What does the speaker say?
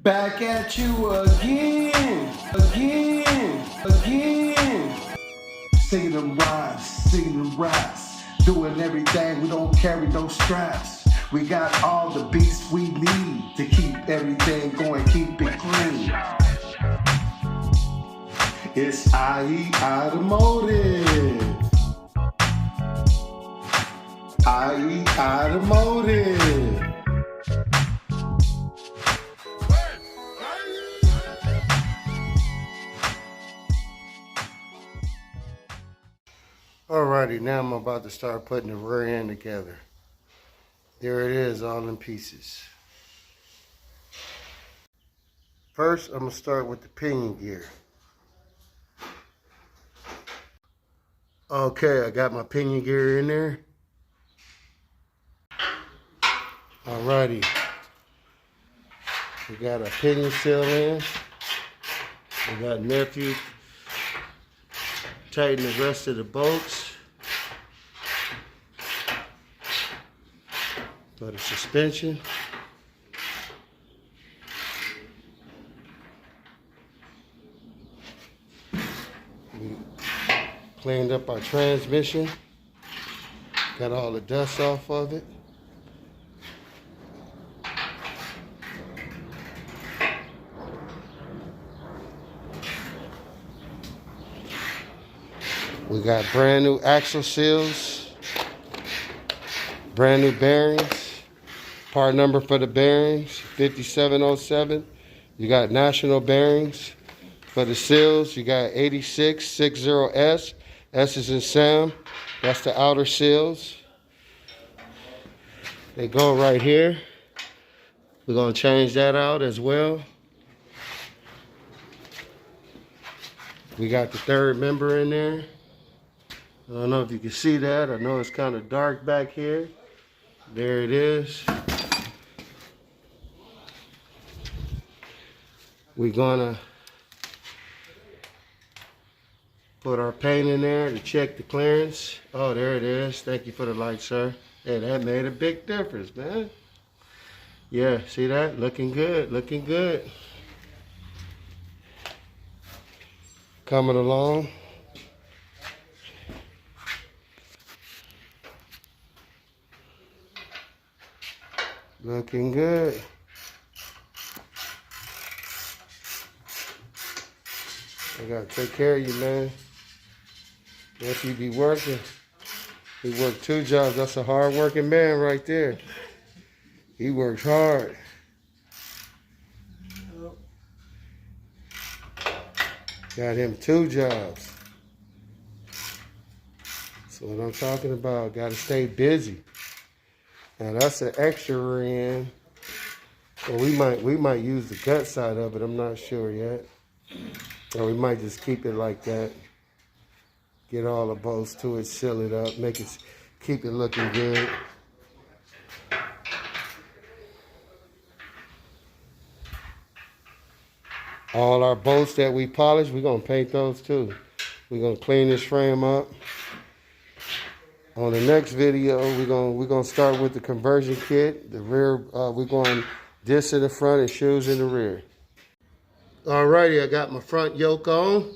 Back at you again. Singing them rhymes, doing everything, we don't carry no straps. We got all the beats we need to keep everything going, keep it clean. It's IE Automotive. IE Automotive. Alrighty, now I'm about to start putting the rear end together. There it is, all in pieces. First, I'm going to start with the pinion gear. Okay, I got my pinion gear in there. Alrighty. We got our pinion seal in. We got nephew tighten the rest of the bolts for the suspension. We cleaned up our transmission, got all the dust off of it. We got brand new axle seals, brand new bearings, part number for the bearings, 5707. You got national bearings for the seals. You got 8660S, S is in Sam. That's the outer seals. They go right here. We're gonna change that out as well. We got the third member in there. I don't know if you can see that. I know it's kind of dark back here. There it is. We're gonna put our paint in there to check the clearance. Oh, there it is. Thank you for the light, sir. Yeah, that made a big difference, man. Yeah, see that? Looking good, looking good. Coming along. Looking good. I gotta take care of you, man. If you be working, he worked 2 jobs. That's a hard working man right there. He works hard. Got him 2 jobs. That's what I'm talking about. Gotta stay busy. Now that's an extra rear end. Well, we might use the gut side of it. I'm not sure yet. Or we might just keep it like that. Get all the bolts to it, seal it up, keep it looking good. All our bolts that we polish, we're gonna paint those too. We're gonna clean this frame up. On the next video, we're gonna start with the conversion kit. The rear, we're going discs in the front and shoes in the rear. Alrighty, I got my front yoke on.